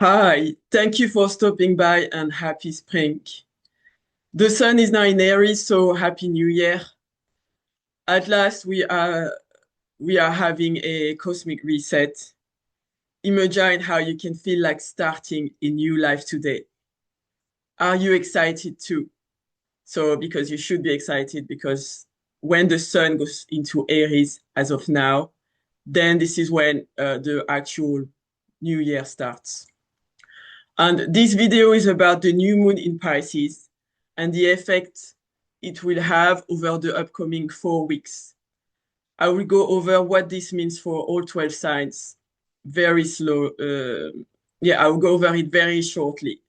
Hi, thank you for stopping by and happy spring. The sun is now in Aries, so happy New Year. At last we are having a cosmic reset. Imagine how you can feel like starting a new life today. Are you excited too? So because you should be excited because when the sun goes into Aries as of now, then this is when the actual new year starts. And this video is about the new moon in Pisces and the effect it will have over the upcoming 4 weeks. I will go over what this means for all 12 signs very slow. Yeah, I will go over it very shortly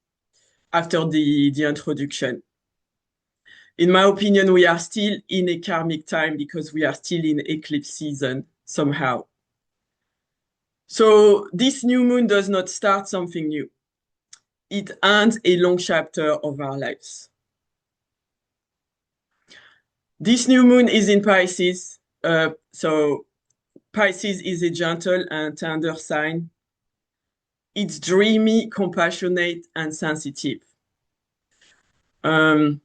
after the introduction. In my opinion, we are still in a karmic time because we are still in eclipse season somehow. So this new moon does not start something new. It ends a long chapter of our lives. This new moon is in Pisces. So Pisces is a gentle and tender sign. It's dreamy, compassionate, and sensitive. Um,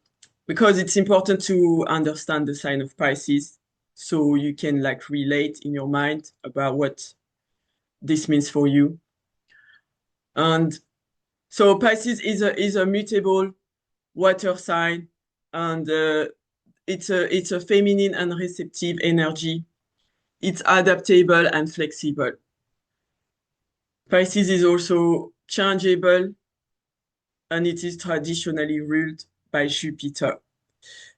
because it's important to understand the sign of Pisces so you can like relate in your mind about what this means for you. And so Pisces is a mutable water sign, and it's a feminine and receptive energy. It's adaptable and flexible. Pisces is also changeable and it is traditionally ruled by Jupiter.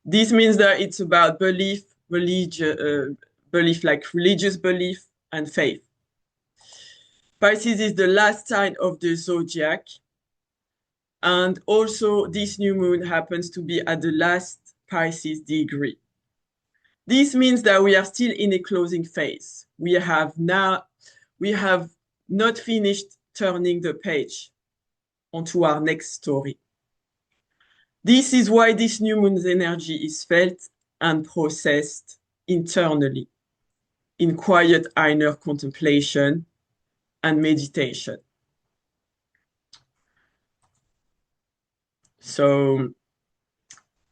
This means that it's about belief like religious belief and faith. Pisces is the last sign of the zodiac, and also this new moon happens to be at the last Pisces degree. This means that we are still in a closing phase. We have not finished turning the page onto our next story. This is why this new moon's energy is felt and processed internally in quiet inner contemplation and meditation. So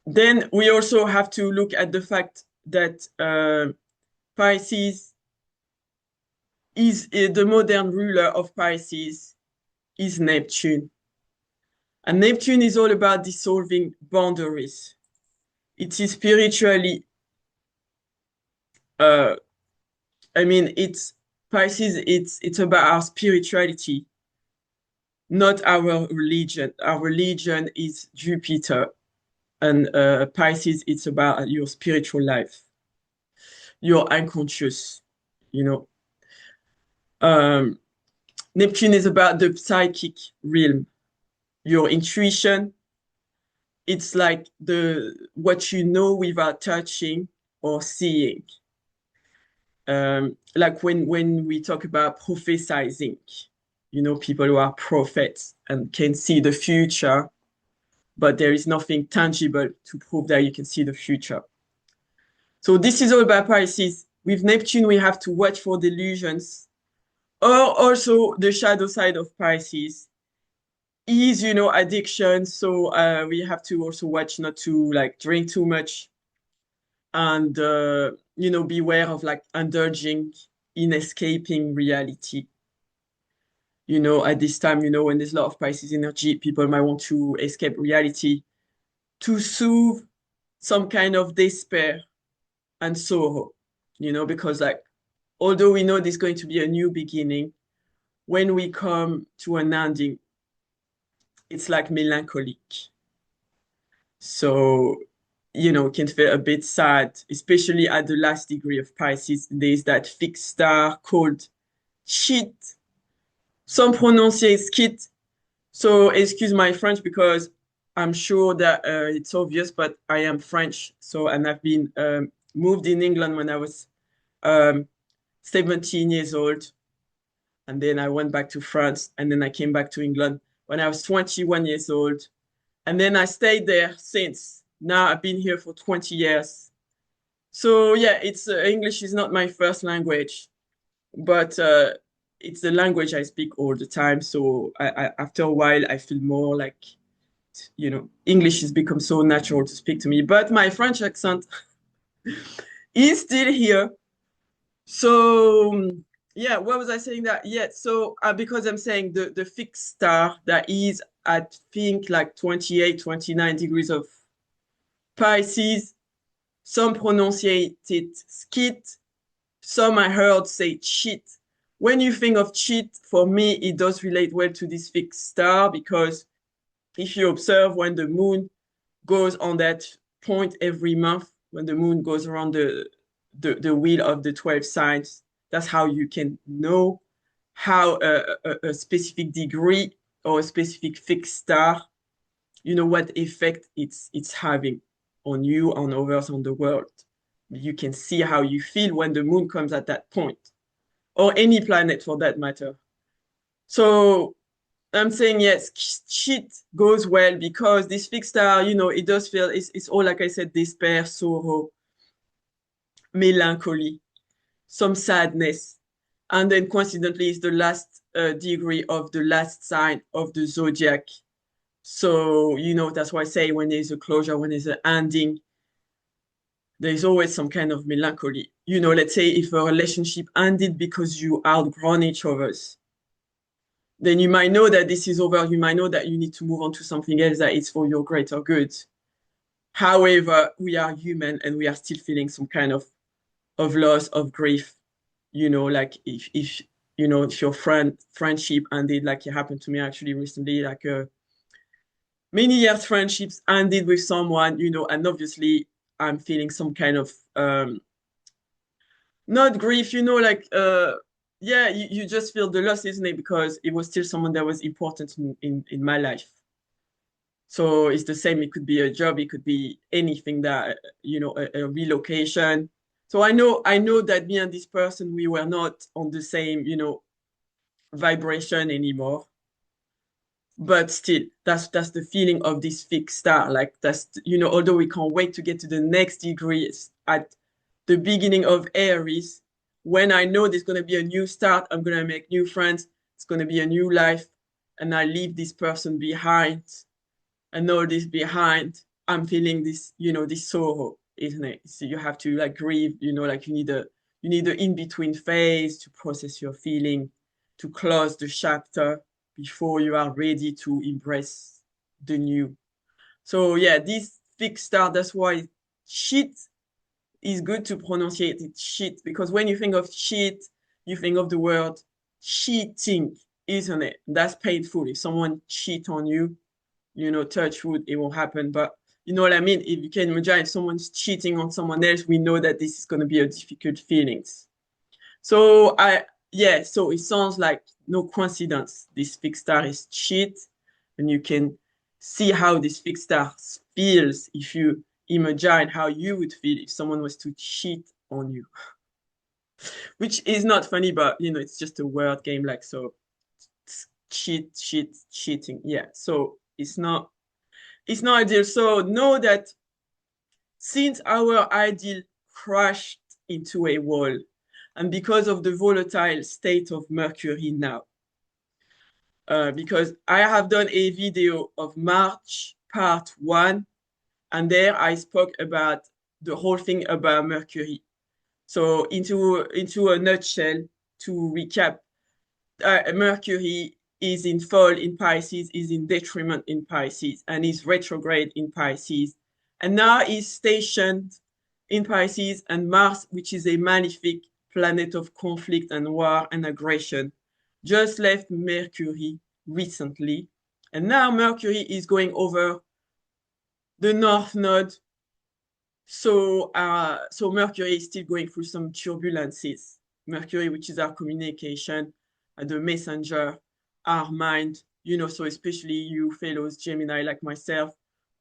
then we also have to look at the fact that Pisces is the modern ruler of Pisces is Neptune. And Neptune is all about dissolving boundaries. It is spiritually, uh, it's Pisces, it's about our spirituality, not our religion. Our religion is Jupiter, and Pisces, it's about your spiritual life, your unconscious, you know. Um, Neptune is about the psychic realm, your intuition. It's like the what you know without touching or seeing. Like when we talk about prophesizing, people who are prophets and can see the future, but there is nothing tangible to prove that you can see the future. So this is all about Pisces. With Neptune, we have to watch for delusions, or also the shadow side of Pisces is, addiction. So we have to also watch not to like drink too much and, beware of like indulging in escaping reality. At this time, when there's a lot of Pisces energy, people might want to escape reality to soothe some kind of despair and sorrow, because like, although we know there's going to be a new beginning, when we come to an ending, it's like melancholic. So, it can feel a bit sad, especially at the last degree of Pisces. There's that fixed star called Shit. Some pronounce it Skit. So excuse my French because I'm sure that it's obvious, but I am French. So, and I've been moved in England when I was um, 17 years old. And then I went back to France. And then I came back to England when I was 21 years old. And then I stayed there since. Now I've been here for 20 years. So yeah, it's English is not my first language, but it's the language I speak all the time. So after a while, I feel more like, English has become so natural to speak to me. But my French accent is still here. So yeah, what was I saying that? Yeah, so because I'm saying the fixed star that is I think like 28, 29 degrees of Pisces, some pronunciate it skit, some I heard say cheat. When you think of cheat, for me, it does relate well to this fixed star because if you observe when the moon goes on that point every month, when the moon goes around the wheel of the 12 signs, that's how you can know how a specific degree or a specific fixed star, what effect it's having on you, on others, on the world. You can see how you feel when the moon comes at that point, or any planet for that matter. So I'm saying yes, cheat goes well because this fixed star, it does feel it's all like I said, despair, sorrow, melancholy, some sadness. And then coincidentally, it's the last degree of the last sign of the zodiac. So, that's why I say when there's a closure, when there's an ending, there's always some kind of melancholy. Let's say if a relationship ended because you outgrown each other's, then you might know that this is over. You might know that you need to move on to something else that is for your greater good. However, we are human and we are still feeling some kind of loss, of grief. Like if your friendship ended, like it happened to me actually recently, like many years friendships ended with someone, and obviously I'm feeling some kind of not grief, like yeah, you just feel the loss, isn't it? Because it was still someone that was important in my life. So it's the same. It could be a job, it could be anything that, a relocation. So I know that me and this person, we were not on the same, vibration anymore. But still, that's the feeling of this fixed star. Like that's, although we can't wait to get to the next degrees at the beginning of Aries, when I know there's gonna be a new start, I'm gonna make new friends, it's gonna be a new life, and I leave this person behind and all this behind. I'm feeling this, this sorrow, isn't it? So you have to like grieve, like you need a in-between phase to process your feeling, to close the chapter before you are ready to embrace the new. So yeah, this fixed star, that's why shit is good to pronunciate it shit, because when you think of shit, you think of the word cheating, isn't it? That's painful. If someone cheat on you, touch wood, it won't happen. But you know what I mean? If you can imagine if someone's cheating on someone else, we know that this is going to be a difficult feelings. So yeah, so it sounds like no coincidence. This fixed star is cheat, and you can see how this fixed star feels if you imagine how you would feel if someone was to cheat on you, which is not funny, but it's just a word game. Like so, cheating. Yeah, so it's not ideal. So know that since our ideal crashed into a wall, and because of the volatile state of Mercury now, because I have done a video of March part 1, and there I spoke about the whole thing about Mercury. So into a nutshell, to recap, Mercury is in fall in Pisces, is in detriment in Pisces, and is retrograde in Pisces. And now is stationed in Pisces, and Mars, which is a malefic planet of conflict and war and aggression, just left Mercury recently. And now Mercury is going over the North Node. So Mercury is still going through some turbulences. Mercury, which is our communication, the messenger, our mind, so especially you fellows Gemini like myself,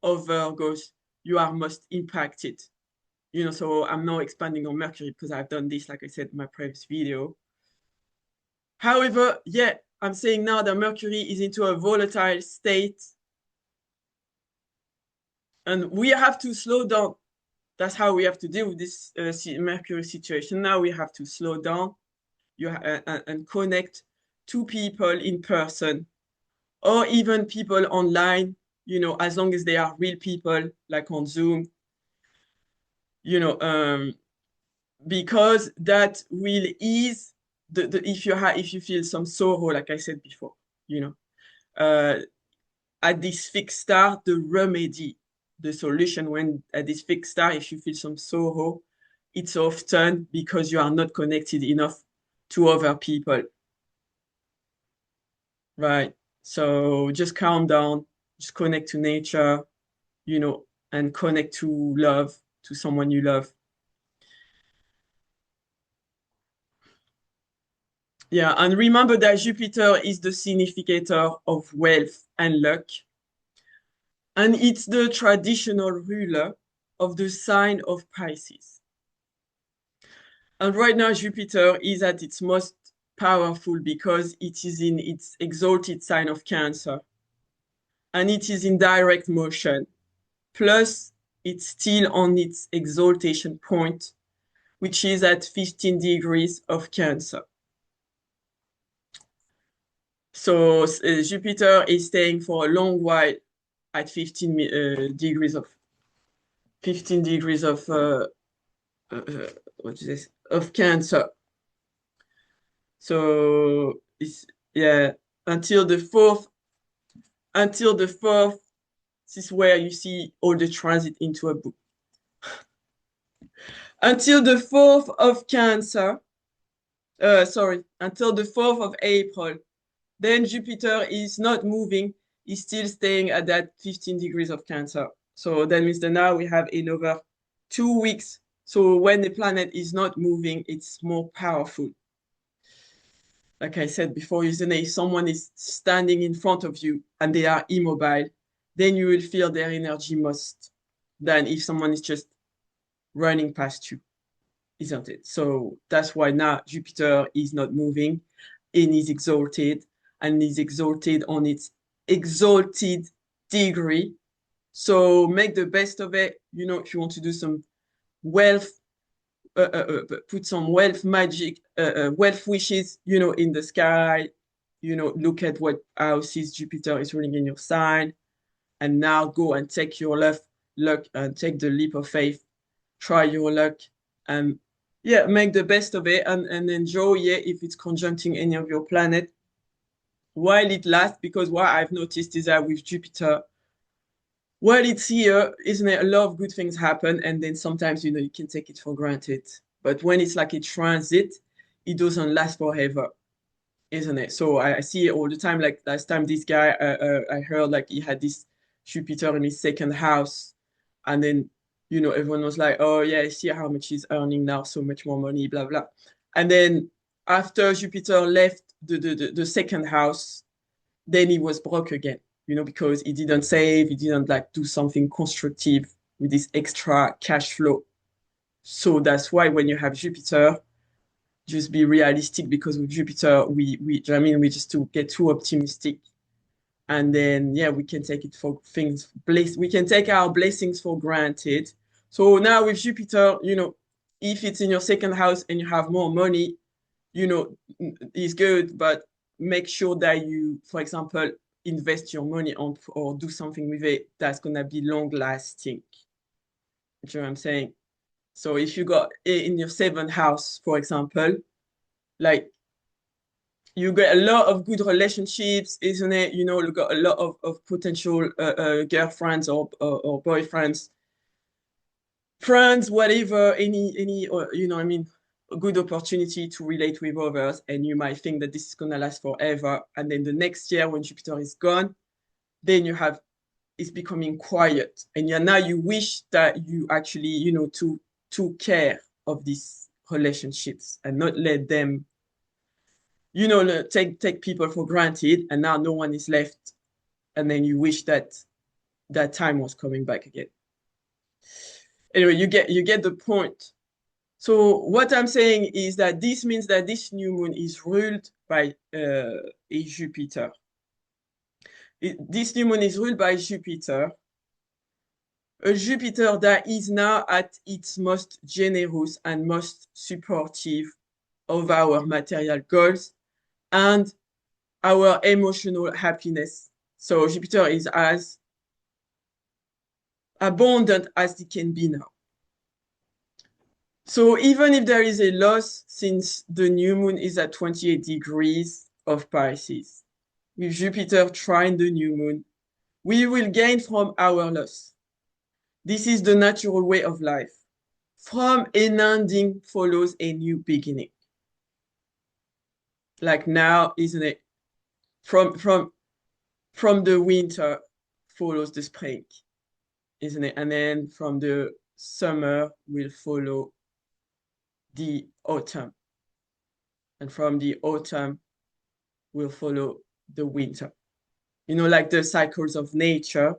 or Virgos, you are most impacted. So I'm now expanding on Mercury because I've done this, like I said in my previous video. However, yeah, I'm saying now that Mercury is into a volatile state, and we have to slow down. That's how we have to deal with this Mercury situation. Now we have to slow down and connect to people in person or even people online, as long as they are real people, like on Zoom, you know, because that will ease if you feel some sorrow, like I said before, you know. At this fixed star, the remedy, the solution when at this fixed star, if you feel some sorrow, it's often because you are not connected enough to other people. Right. So just calm down, just connect to nature, and connect to love, to someone you love. Yeah, and remember that Jupiter is the significator of wealth and luck, and it's the traditional ruler of the sign of Pisces. And right now, Jupiter is at its most powerful because it is in its exalted sign of Cancer, and it is in direct motion. Plus, it's still on its exaltation point, which is at 15 degrees of Cancer. So Jupiter is staying for a long while at 15 degrees of what is this of Cancer. So it's yeah until the fourth. This is where you see all the transit into a book. Until the 4th of Cancer, until the 4th of April, then Jupiter is not moving, is still staying at that 15 degrees of Cancer. So that means that now we have another 2 weeks. So when the planet is not moving, it's more powerful. Like I said before, if someone is standing in front of you and they are immobile, then you will feel their energy most than if someone is just running past you, isn't it? So that's why now Jupiter is not moving and is exalted on its exalted degree. So make the best of it. If you want to do some wealth, put some wealth magic, wealth wishes, in the sky. Look at what houses Jupiter is ruling in your sign, and now go and take your luck and take the leap of faith. Try your luck and yeah, make the best of it and enjoy it if it's conjuncting any of your planet while it lasts. Because what I've noticed is that with Jupiter, while it's here, isn't it? A lot of good things happen, and then sometimes you can take it for granted. But when it's like a transit, it doesn't last forever, isn't it? So I see it all the time. Like last time, this guy, I heard like he had this Jupiter in his second house, and then everyone was like, "Oh yeah, see how much he's earning now, so much more money, blah blah." And then after Jupiter left the second house, then he was broke again, because he didn't save, he didn't like do something constructive with this extra cash flow. So that's why when you have Jupiter, just be realistic, because with Jupiter, we just to get too optimistic, and then yeah, we can take it for things we can take our blessings for granted. So now with Jupiter, if it's in your second house and you have more money, is good, but make sure that you, for example, invest your money on or do something with it that's gonna be long lasting. You know what I'm saying? So if you got in your seventh house, for example, like you get a lot of good relationships, isn't it? You got a lot of potential girlfriends or boyfriends, friends, whatever, any or a good opportunity to relate with others, and you might think that this is gonna last forever, and then the next year when Jupiter is gone, then it's becoming quiet, and now you wish that you actually took care of these relationships and not let them take people for granted, and now no one is left, and then you wish that that time was coming back again. Anyway, you get the point. So what I'm saying is that this means that this new moon is ruled by a Jupiter. This new moon is ruled by Jupiter, a Jupiter that is now at its most generous and most supportive of our material goals and our emotional happiness. So Jupiter is as abundant as it can be now. So even if there is a loss, since the new moon is at 28 degrees of Pisces, with Jupiter trine the new moon, we will gain from our loss. This is the natural way of life. From an ending follows a new beginning. Like now, isn't it? From the winter follows the spring, isn't it? And then from the summer will follow the autumn. And from the autumn will follow the winter. You know, like the cycles of nature,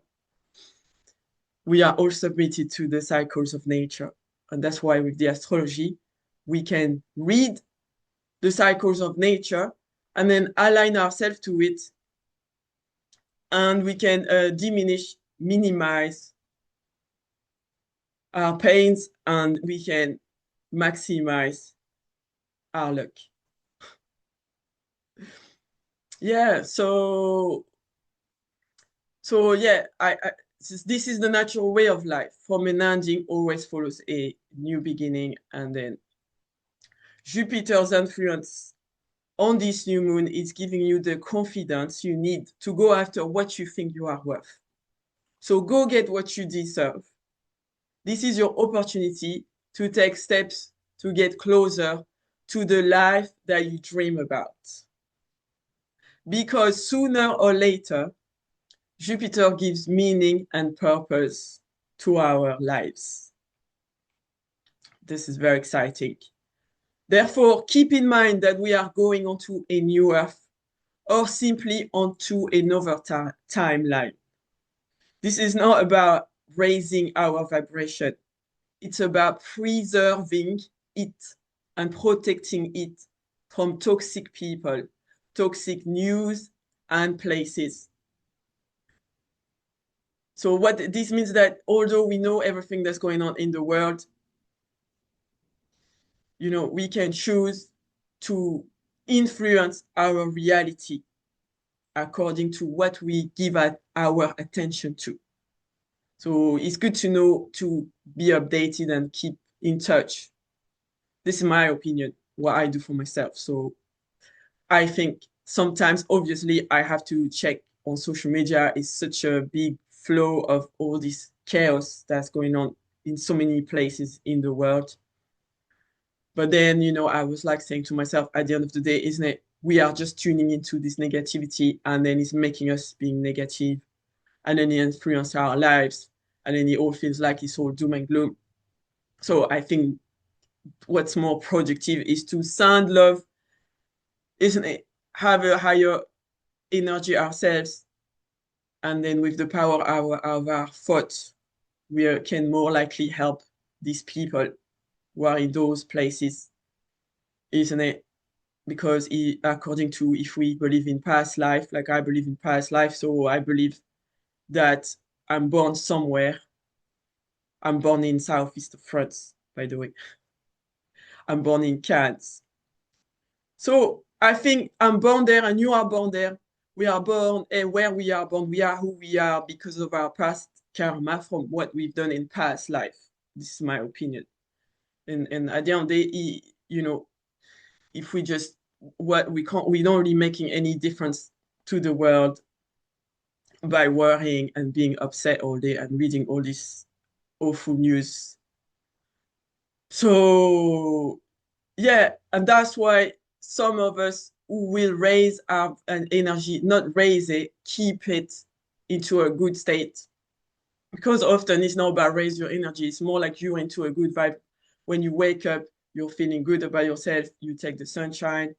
we are all submitted to the cycles of nature. And that's why with the astrology, we can read the cycles of nature and then align ourselves to it. And we can minimize our pains, and we can maximize our luck. Yeah, so yeah, this is the natural way of life. From an ending always follows a new beginning, and then Jupiter's influence on this new moon is giving you the confidence you need to go after what you think you are worth. So go get what you deserve. This is your opportunity to take steps to get closer to the life that you dream about. Because sooner or later, Jupiter gives meaning and purpose to our lives. This is very exciting. Therefore, keep in mind that we are going onto a new Earth or simply onto another timeline. This is not about raising our vibration. It's about preserving it and protecting it from toxic people, toxic news, and places. So what this means that although we know everything that's going on in the world, we can choose to influence our reality according to what we give our attention to. So it's good to know to be updated and keep in touch. This is my opinion, what I do for myself. So I think sometimes, obviously, I have to check on social media. It's such a big flow of all this chaos that's going on in so many places in the world. But then, I was like saying to myself, at the end of the day, isn't it? We are just tuning into this negativity, and then it's making us being negative, and then it influences our lives, and then it all feels like it's all doom and gloom. So I think what's more productive is to send love, isn't it? Have a higher energy ourselves, and then with the power of our thoughts, we can more likely help these people who are in those places, isn't it? Because according to, if we believe in past life, like I believe in past life, so I believe that I'm born somewhere. I'm born in southeast of France, by the way. I'm born in Cannes. So I think I'm born there and you are born there. We are born, and where we are born, we are who we are because of our past karma from what we've done in past life. This is my opinion. And at the end of the day, if we just we don't really making any difference to the world by worrying and being upset all day and reading all this awful news. So yeah, and that's why some of us who will raise our an energy, not raise it, keep it into a good state. Because often it's not about raise your energy, it's more like you're into a good vibe. When you wake up, you're feeling good about yourself, you take the sunshine,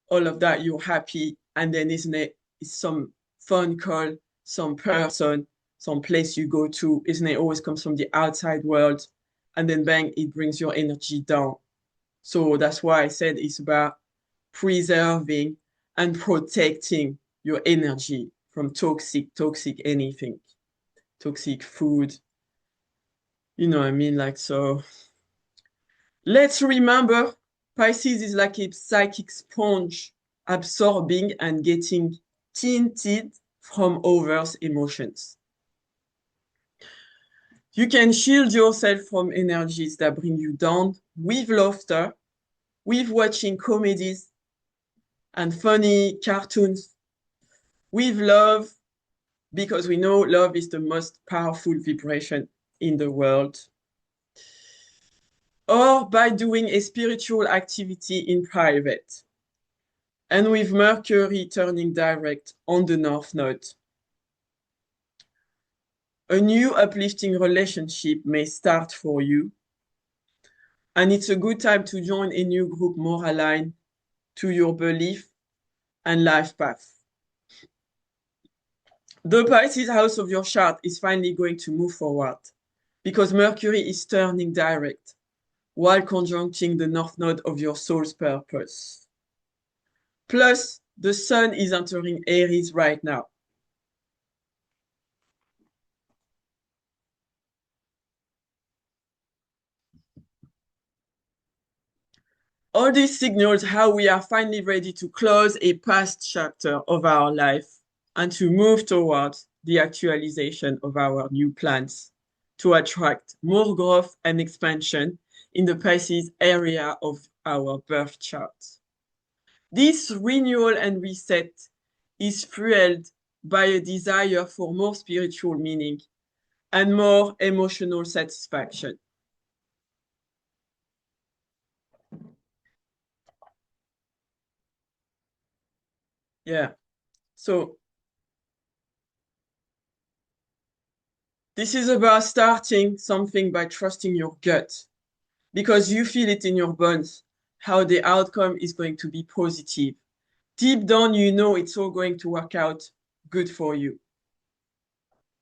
all of that, you're happy, and then isn't it, it's some phone call, some person, some place you go to, isn't it, always comes from the outside world, and then bang, it brings your energy down. So that's why I said it's about preserving and protecting your energy from toxic anything, toxic food. You know what I mean? Like, so let's remember Pisces is like a psychic sponge absorbing and getting tinted from others' emotions. You can shield yourself from energies that bring you down with laughter, with watching comedies and funny cartoons, with love, because we know love is the most powerful vibration in the world, or by doing a spiritual activity in private. And with Mercury turning direct on the North Node, a new uplifting relationship may start for you, and it's a good time to join a new group more aligned to your belief and life path. The Pisces house of your chart is finally going to move forward because Mercury is turning direct while conjuncting the North Node of your soul's purpose. Plus, the Sun is entering Aries right now. All these signals how we are finally ready to close a past chapter of our life and to move towards the actualization of our new plans to attract more growth and expansion in the Pisces area of our birth chart. This renewal and reset is fueled by a desire for more spiritual meaning and more emotional satisfaction. Yeah. So this is about starting something by trusting your gut because you feel it in your bones how the outcome is going to be positive. Deep down, you know it's all going to work out good for you.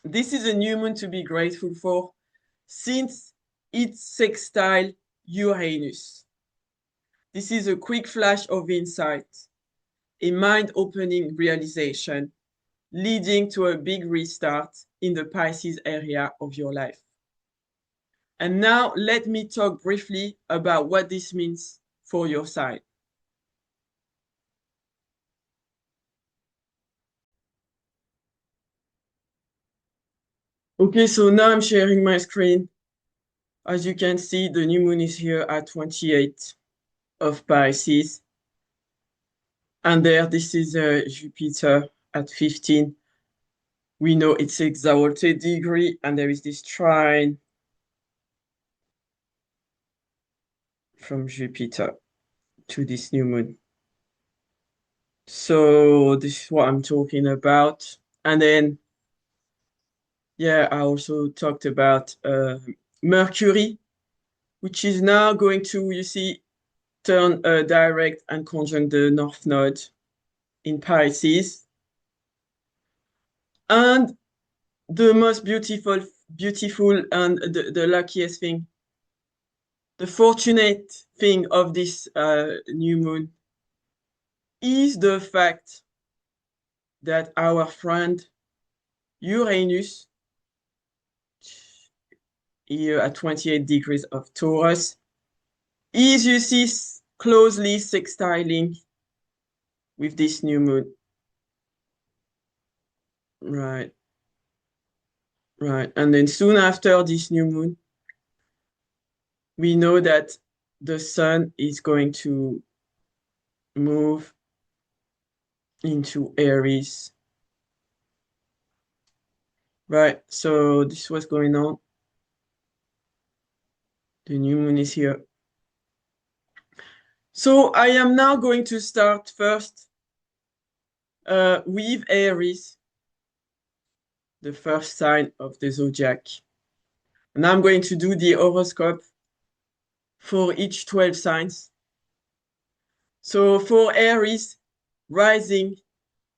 This is a new moon to be grateful for since it's sextile Uranus. This is a quick flash of insight, a mind-opening realization leading to a big restart in the Pisces area of your life. And now let me talk briefly about what this means for your sign. Okay, so now I'm sharing my screen. As you can see, the new moon is here at 28 of Pisces. And there, this is Jupiter at 15. We know it's exalted degree, and there is this trine from Jupiter to this new moon. So this is what I'm talking about. And then, yeah, I also talked about Mercury, which is now going to, you see, turn direct and conjunct the North Node in Pisces. And the most beautiful and the luckiest thing, the fortunate thing of this new moon is the fact that our friend Uranus, here at 28 degrees of Taurus, is, you see, closely sextiling with this new moon. Right, right. And then soon after this new moon, we know that the sun is going to move into Aries. Right, so this is what's going on. The new moon is here. So I am now going to start first with Aries, the first sign of the zodiac. And I'm going to do the horoscope for each 12 signs. So for Aries, rising,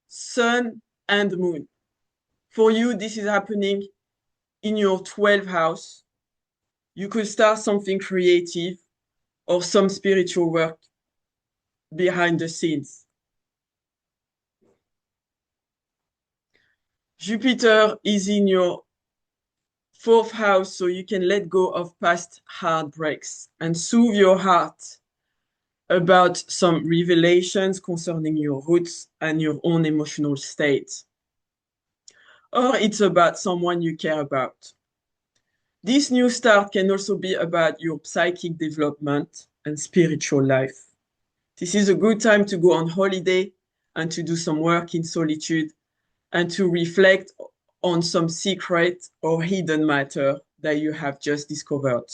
sun, and moon. For you, this is happening in your 12th house. You could start something creative or some spiritual work behind the scenes. Jupiter is in your 4th house, so you can let go of past heartbreaks and soothe your heart about some revelations concerning your roots and your own emotional state. Or it's about someone you care about. This new start can also be about your psychic development and spiritual life. This is a good time to go on holiday and to do some work in solitude and to reflect on some secret or hidden matter that you have just discovered.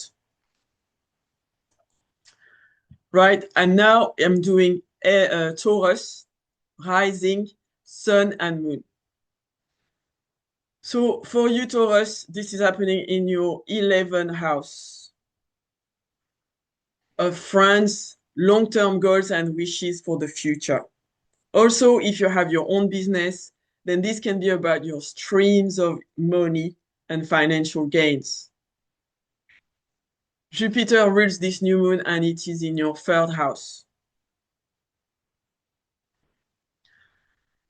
Right, and now I'm doing Taurus, rising, sun, and moon. So for you, Taurus, this is happening in your 11th house of friends, long-term goals, and wishes for the future. Also, if you have your own business, then this can be about your streams of money and financial gains. Jupiter rules this new moon and it is in your 3rd house.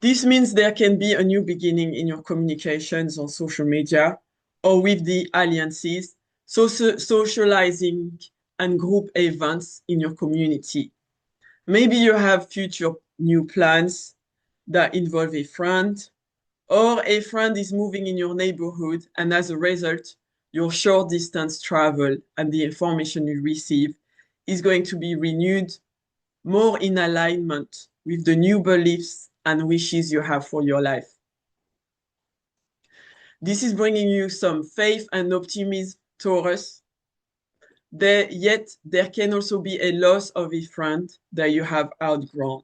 This means there can be a new beginning in your communications on social media or with the alliances, socializing and group events in your community. Maybe you have future new plans that involve a friend, or a friend is moving in your neighborhood, and as a result, your short distance travel and the information you receive is going to be renewed, more in alignment with the new beliefs and wishes you have for your life. This is bringing you some faith and optimism, Taurus. Yet there can also be a loss of a friend that you have outgrown.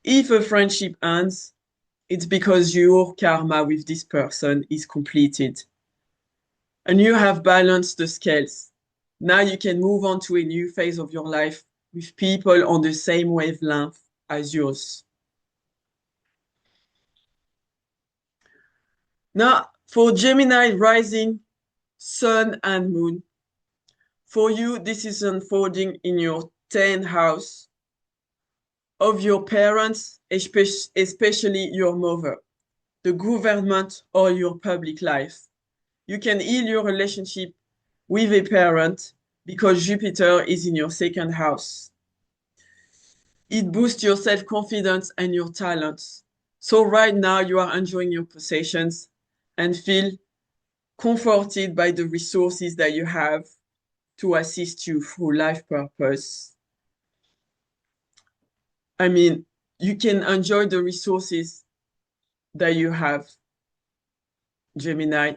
If a friendship ends, it's because your karma with this person is completed. And you have balanced the scales. Now you can move on to a new phase of your life with people on the same wavelength as yours. Now, for Gemini rising, sun and moon, for you, this is unfolding in your 10th house of your parents, especially your mother, the government, or your public life. You can heal your relationship with a parent because Jupiter is in your 2nd house. It boosts your self-confidence and your talents. So right now you are enjoying your possessions and feel comforted by the resources that you have to assist you through life purpose. I mean, you can enjoy the resources that you have, Gemini,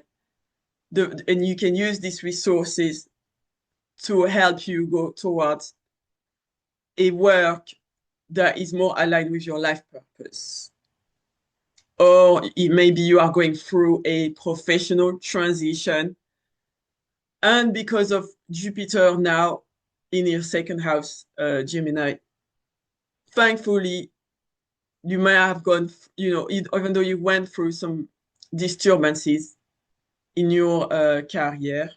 and you can use these resources to help you go towards a work that is more aligned with your life purpose. Or maybe you are going through a professional transition. And because of Jupiter now in your 2nd house, Gemini, thankfully, you may have gone, even though you went through some disturbances in your career,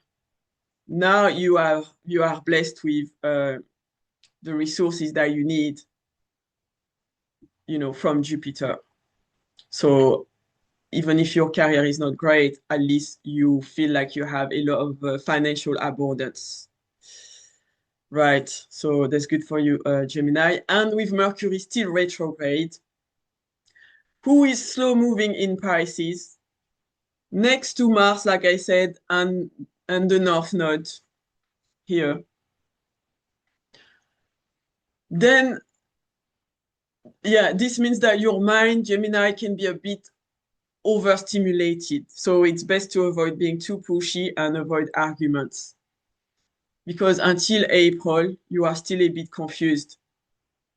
now you are blessed with the resources that you need, from Jupiter. So even if your career is not great, at least you feel like you have a lot of financial abundance. Right, so that's good for you, Gemini. And with Mercury still retrograde, who is slow moving in Pisces, next to Mars, like I said, and the North Node here. Then, yeah, this means that your mind, Gemini, can be a bit overstimulated. So it's best to avoid being too pushy and avoid arguments. Because until April, you are still a bit confused.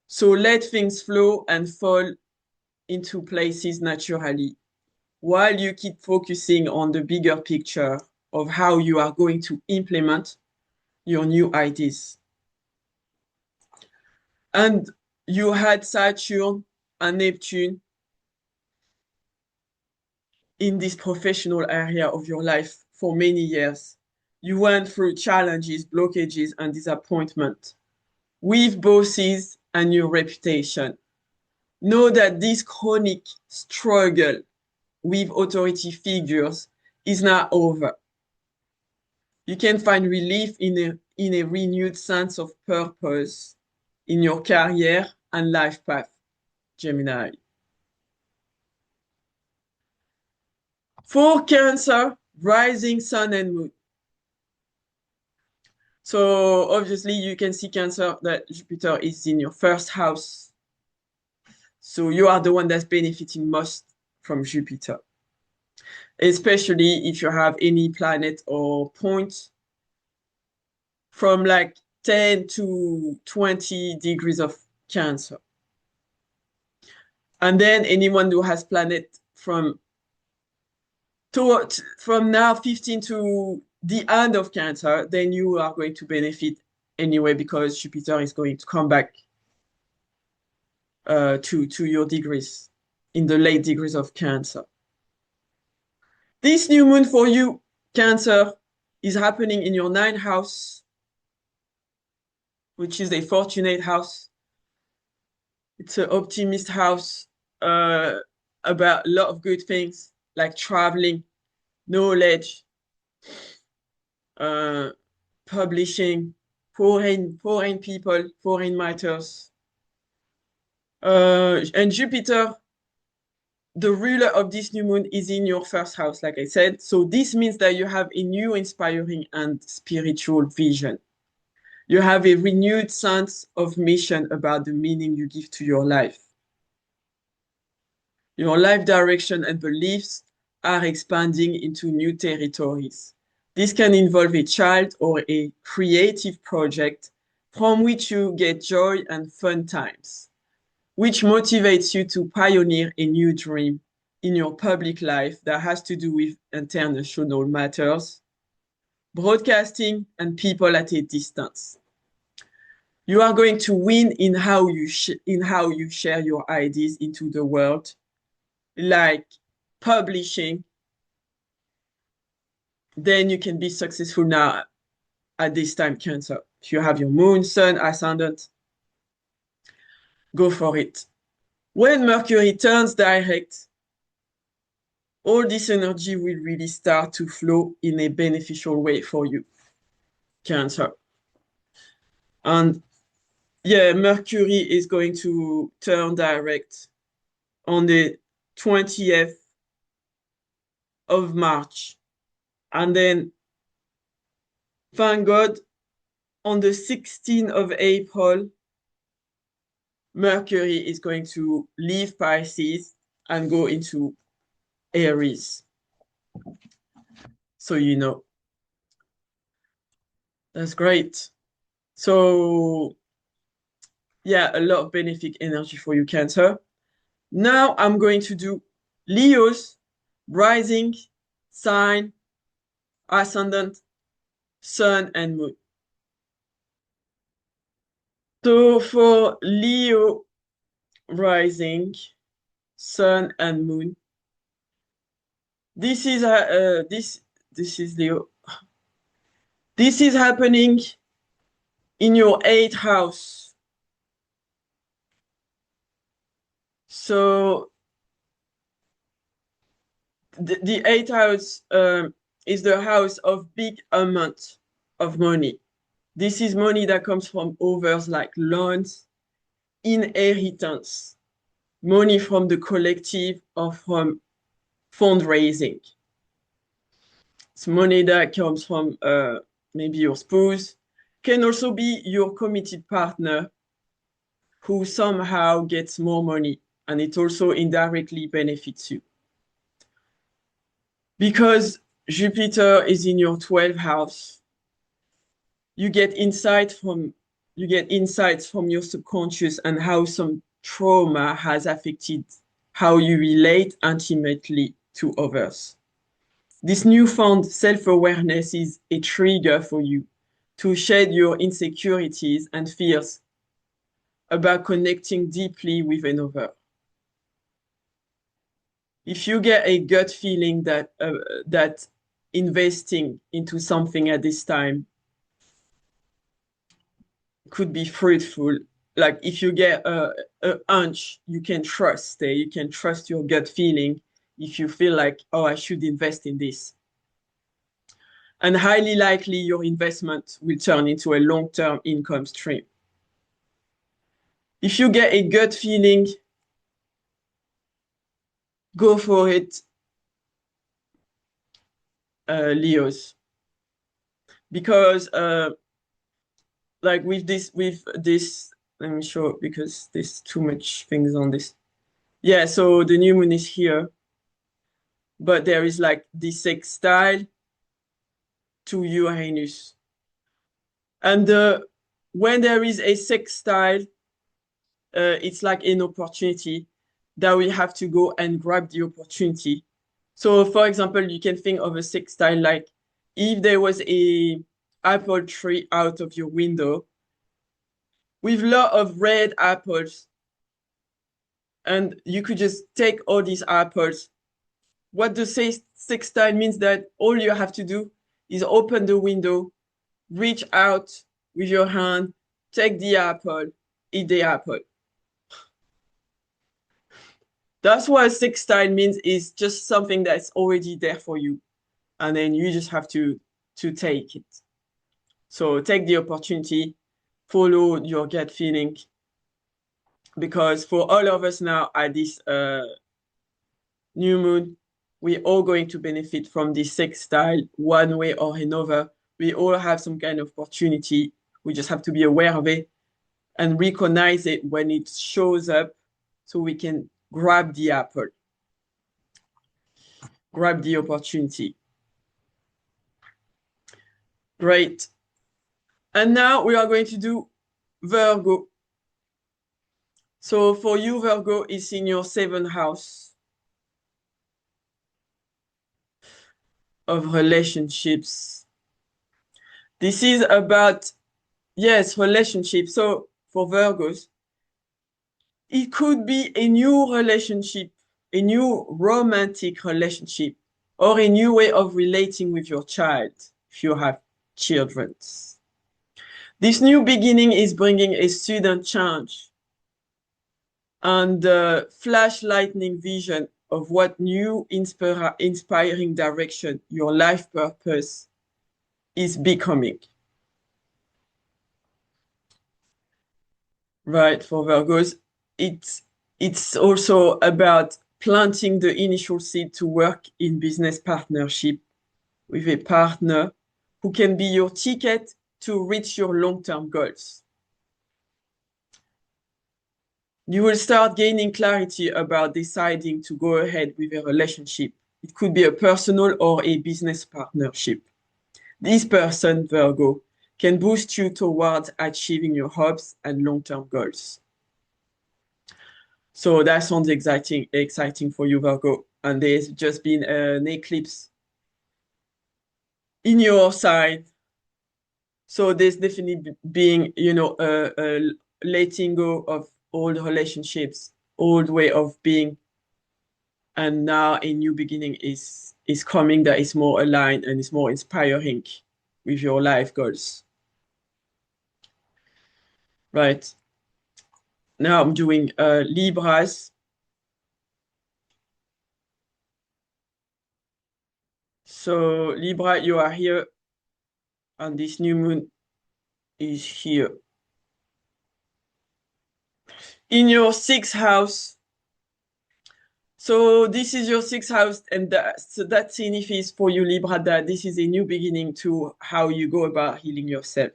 So let things flow and fall into places naturally, while you keep focusing on the bigger picture of how you are going to implement your new ideas. And you had Saturn and Neptune in this professional area of your life for many years. You went through challenges, blockages, and disappointment with bosses and your reputation. Know that this chronic struggle with authority figures is now over. You can find relief in a renewed sense of purpose in your career and life path, Gemini. For Cancer, rising sun and moon. So obviously you can see Cancer that Jupiter is in your first house. So you are the one that's benefiting most from Jupiter, especially if you have any planet or point from like 10 to 20 degrees of Cancer. And then anyone who has planet from now 15 to the end of Cancer, then you are going to benefit anyway because Jupiter is going to come back to your degrees in the late degrees of Cancer. This new moon for you, Cancer, is happening in your ninth house, which is a fortunate house. It's an optimist house about a lot of good things like traveling, knowledge, publishing, foreign people, foreign matters. And Jupiter, the ruler of this new moon, is in your first house, like I said. So this means that you have a new inspiring and spiritual vision. You have a renewed sense of mission about the meaning you give to your life. Your life direction and beliefs are expanding into new territories. This can involve a child or a creative project from which you get joy and fun times, which motivates you to pioneer a new dream in your public life that has to do with international matters, broadcasting, and people at a distance. You are going to win in how you share your ideas into the world, like publishing. Then you can be successful now at this time, Cancer. If you have your moon, sun, ascendant, go for it. When Mercury turns direct, all this energy will really start to flow in a beneficial way for you, Cancer. And yeah, Mercury is going to turn direct on the 20th of March. And then, thank God, on the 16th of April, Mercury is going to leave Pisces and go into Aries. So you know. That's great. So yeah, a lot of benefic energy for you, Cancer. Now I'm going to do Leo's rising, sign, ascendant, sun, and moon. So for Leo rising, sun, and moon, this is Leo. This is happening in your 8th house. So the 8th house is the house of big amount of money. This is money that comes from others like loans, inheritance, money from the collective or from fundraising. It's money that comes from maybe your spouse, can also be your committed partner who somehow gets more money, and it also indirectly benefits you. Because Jupiter is in your 12th house, you get insights from your subconscious and how some trauma has affected how you relate intimately to others. This newfound self-awareness is a trigger for you to shed your insecurities and fears about connecting deeply with another. If you get a gut feeling that investing into something at this time could be fruitful, like if you get a hunch, you can trust your gut feeling if you feel like, oh, I should invest in this. And highly likely your investment will turn into a long-term income stream. If you get a gut feeling, go for it, Leos. Because like with this, let me show because there's too much things on this. Yeah, so the new moon is here, but there is like this sextile to Uranus. And when there is a sextile, it's like an opportunity that we have to go and grab the opportunity. So, for example, you can think of a sextile like if there was a apple tree out of your window with a lot of red apples, and you could just take all these apples. What the sextile means that all you have to do is open the window, reach out with your hand, take the apple, eat the apple. That's what a sextile means, is just something that's already there for you. And then you just have to take it. So take the opportunity, follow your gut feeling. Because for all of us now at this new moon, we're all going to benefit from this sextile one way or another. We all have some kind of opportunity. We just have to be aware of it and recognize it when it shows up so we can grab the apple, grab the opportunity. Great. And now we are going to do Virgo. So for you, Virgo is in your 7th house of relationships. This is about, yes, relationships. So for Virgos, it could be a new relationship, a new romantic relationship, or a new way of relating with your child if you have children. This new beginning is bringing a sudden change and flash lightning vision of what new inspiring direction your life purpose is becoming. Right, for Virgos, it's also about planting the initial seed to work in business partnership with a partner who can be your ticket to reach your long-term goals. You will start gaining clarity about deciding to go ahead with a relationship. It could be a personal or a business partnership. This person, Virgo, can boost you towards achieving your hopes and long-term goals. So that sounds exciting for you, Virgo. And there's just been an eclipse in your sign. So there's definitely being, a letting go of old relationships, old way of being. And now a new beginning is coming that is more aligned and is more inspiring with your life goals. Right. Now I'm doing Libras. So Libra, you are here, and this new moon is here. In your 6th house. So this is your 6th house, and so that signifies for you, Libra, that this is a new beginning to how you go about healing yourself.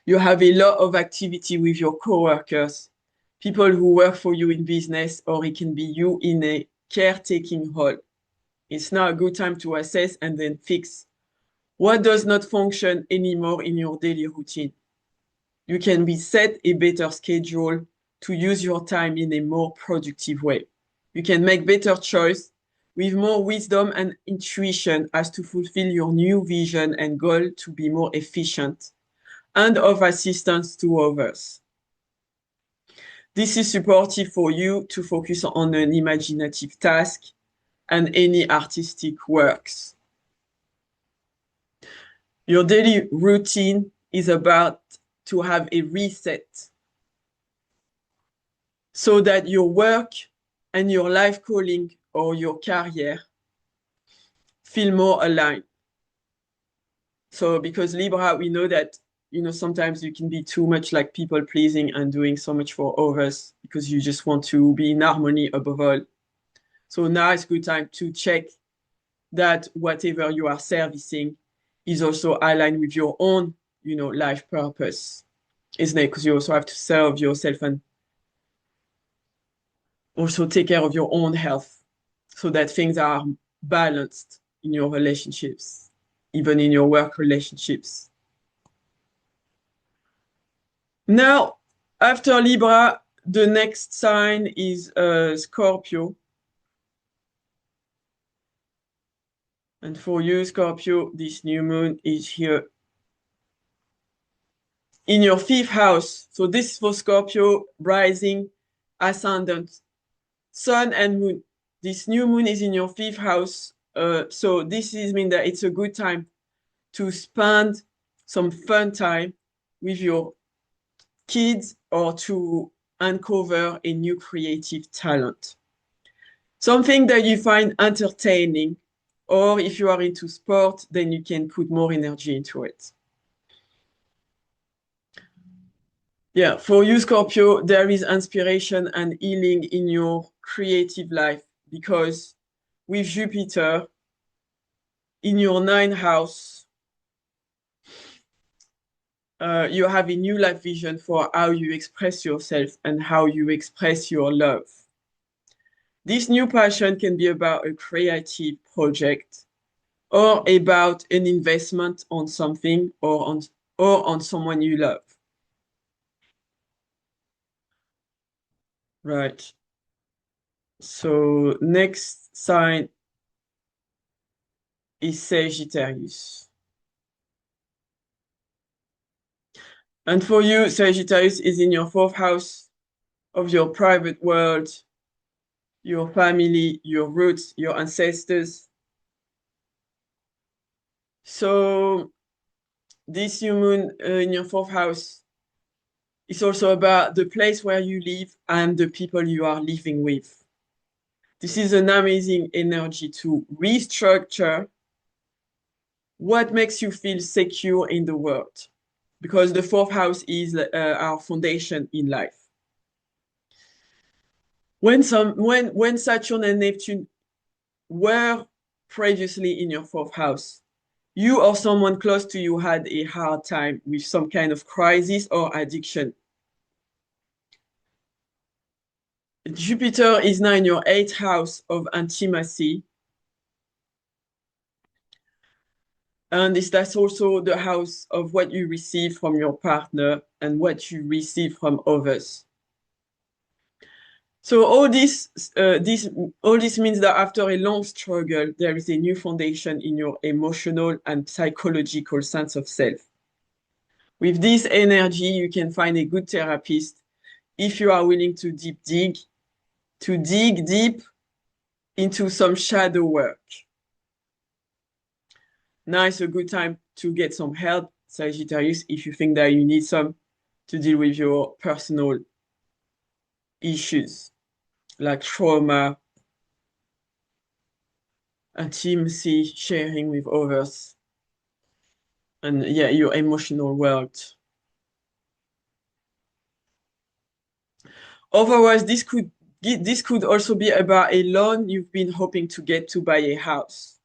You have a lot of activity with your coworkers, people who work for you in business, or it can be you in a caretaking role. It's now a good time to assess and then fix what does not function anymore in your daily routine. You can set a better schedule to use your time in a more productive way. You can make better choice with more wisdom and intuition as to fulfill your new vision and goal to be more efficient and of assistance to others. This is supportive for you to focus on an imaginative task and any artistic works. Your daily routine is about to have a reset so that your work and your life calling or your career feel more aligned. So because Libra, we know that you know, sometimes you can be too much like people pleasing and doing so much for others because you just want to be in harmony above all. So now it's a good time to check that whatever you are servicing is also aligned with your own, you know, life purpose, isn't it? Because you also have to serve yourself and also take care of your own health so that things are balanced in your relationships, even in your work relationships. Now, after Libra, the next sign is Scorpio. And for you, Scorpio, this new moon is here in your fifth house. So this is for Scorpio, rising, ascendant, sun and moon. This new moon is in your fifth house. So this is mean that it's a good time to spend some fun time with your kids or to uncover a new creative talent. Something that you find entertaining, or if you are into sport, then you can put more energy into it. Yeah, for you, Scorpio, there is inspiration and healing in your creative life because with Jupiter in your ninth house, you have a new life vision for how you express yourself and how you express your love. This new passion can be about a creative project or about an investment on something or on someone you love. Right. So next sign is Sagittarius. And for you, Sagittarius is in your fourth house of your private world, your family, your roots, your ancestors. So this new moon in your fourth house is also about the place where you live and the people you are living with. This is an amazing energy to restructure what makes you feel secure in the world, because the fourth house is our foundation in life. When Saturn and Neptune were previously in your fourth house, you or someone close to you had a hard time with some kind of crisis or addiction. Jupiter is now in your eighth house of intimacy. And that's also the house of what you receive from your partner and what you receive from others. So all this means that after a long struggle, there is a new foundation in your emotional and psychological sense of self. With this energy, you can find a good therapist if you are willing to dig deep into some shadow work. Now is a good time to get some help, Sagittarius, if you think that you need some to deal with your personal issues like trauma, intimacy, sharing with others, and yeah, your emotional world. Otherwise, this could also be about a loan you've been hoping to get to buy a house.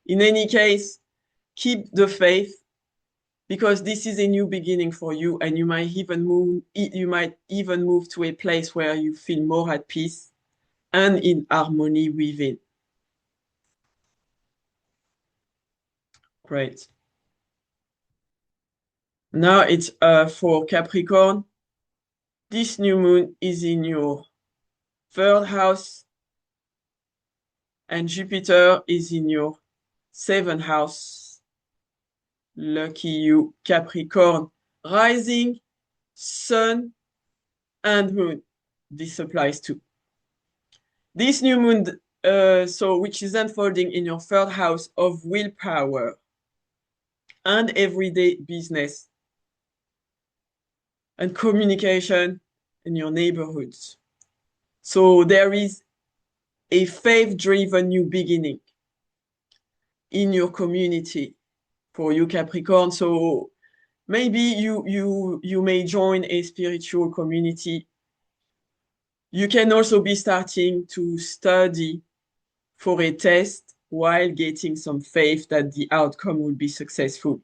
In any case, keep the faith because this is a new beginning for you, and you might even move to a place where you feel more at peace and in harmony within. Great. Now it's for Capricorn. This new moon is in your third house, and Jupiter is in your seventh house. Lucky you, Capricorn. Rising, sun, and moon. This applies to. This new moon, which is unfolding in your third house of willpower and everyday business and communication in your neighborhoods. So there is a faith-driven new beginning in your community for you, Capricorn. So Maybe you may join a spiritual community. You can also be starting to study for a test while getting some faith that the outcome will be successful.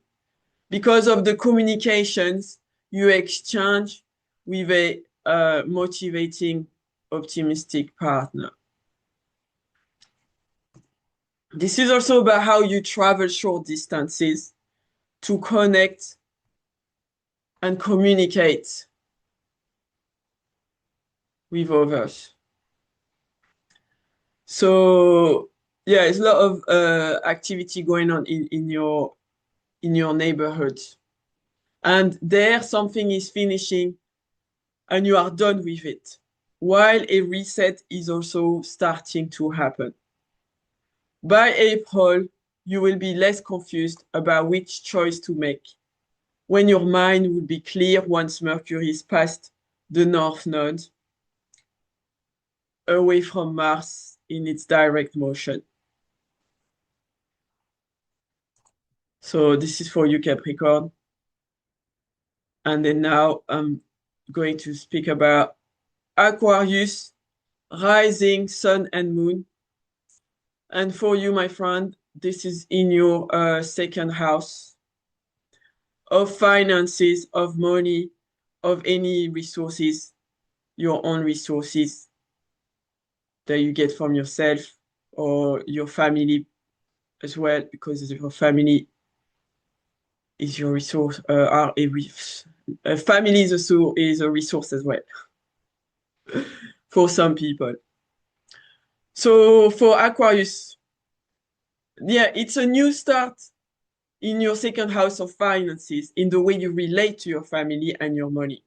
Because of the communications you exchange with a motivating, optimistic partner. This is also about how you travel short distances to connect and communicate with others. So yeah, there's a lot of activity going on in your neighborhood. And there something is finishing and you are done with it. While a reset is also starting to happen. By April, you will be less confused about which choice to make. When your mind will be clear once Mercury is past the North Node, away from Mars in its direct motion. So this is for you, Capricorn. And then now I'm going to speak about Aquarius, rising, sun, and moon. And for you, my friend, this is in your second house of finances, of money, of any resources, your own resources that you get from yourself or your family as well, because your family is your resource, family is a resource as well for some people. So for Aquarius, yeah, it's a new start in your second house of finances, in the way you relate to your family and your money.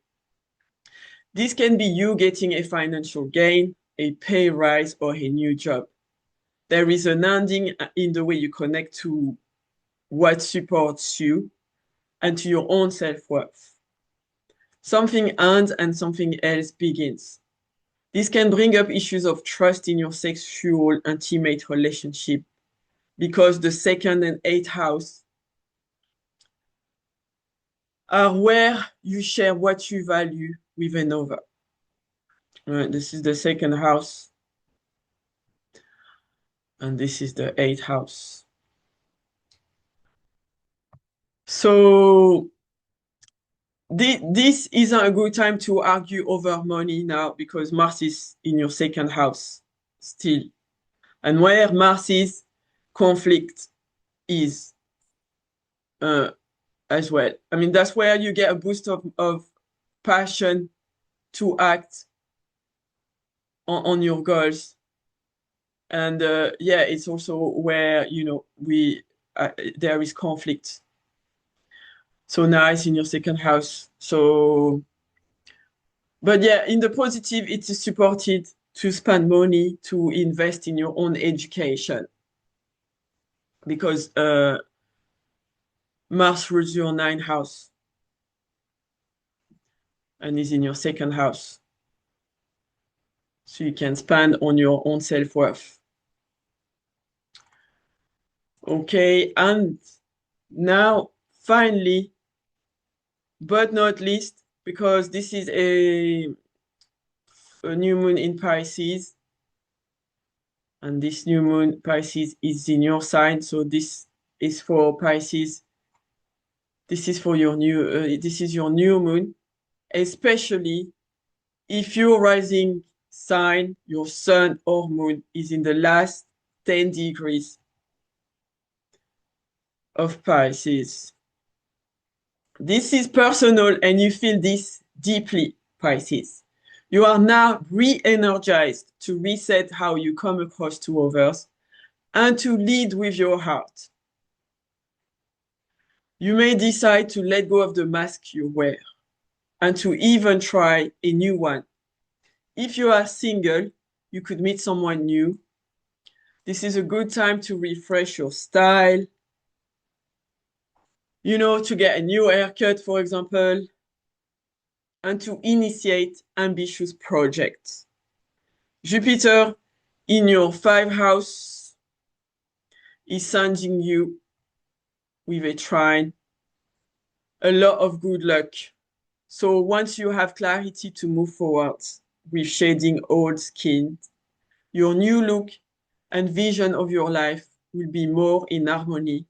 This can be you getting a financial gain, a pay rise, or a new job. There is an ending in the way you connect to what supports you and to your own self-worth. Something ends and something else begins. This can bring up issues of trust in your sexual, intimate relationship, because the second and eighth house are where you share what you value with another. Right, this is the second house, and this is the eighth house. So this isn't a good time to argue over money now, because Mars is in your second house still. And where Mars is, conflict is as well. I mean, that's where you get a boost of passion to act on your goals. And yeah, it's also where, you know, there is conflict. So nice in your second house. So, but yeah, in the positive, it is supported to spend money to invest in your own education, because Mars rules your ninth house and is in your second house. So you can spend on your own self-worth. Okay, and now finally, but not least, because this is a new moon in Pisces, and this new moon Pisces is in your sign. So this is for Pisces. This is for your this is your new moon, especially if your rising sign, your sun or moon, is in the last 10 degrees of Pisces. This is personal and you feel this deeply, Pisces. You are now re-energized to reset how you come across to others and to lead with your heart. You may decide to let go of the mask you wear and to even try a new one. If you are single, you could meet someone new. This is a good time to refresh your style, you know, to get a new haircut, for example, and to initiate ambitious projects. Jupiter in your 5th house is sending you with a trine a lot of good luck. So once you have clarity to move forward with shading old skin, your new look and vision of your life will be more in harmony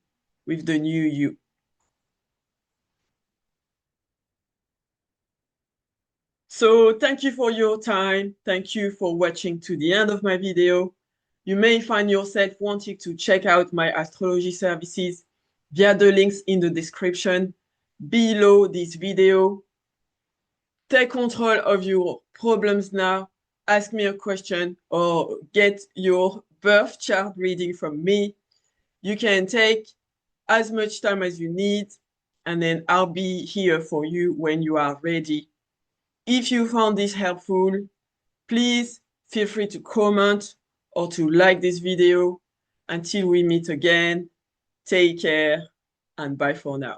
with the new you. So thank you for your time. Thank you for watching to the end of my video. You may find yourself wanting to check out my astrology services via the links in the description below this video. Take control of your problems now. Ask me a question or get your birth chart reading from me. You can take as much time as you need, and then I'll be here for you when you are ready. If you found this helpful, please feel free to comment or to like this video. Until we meet again, take care and bye for now.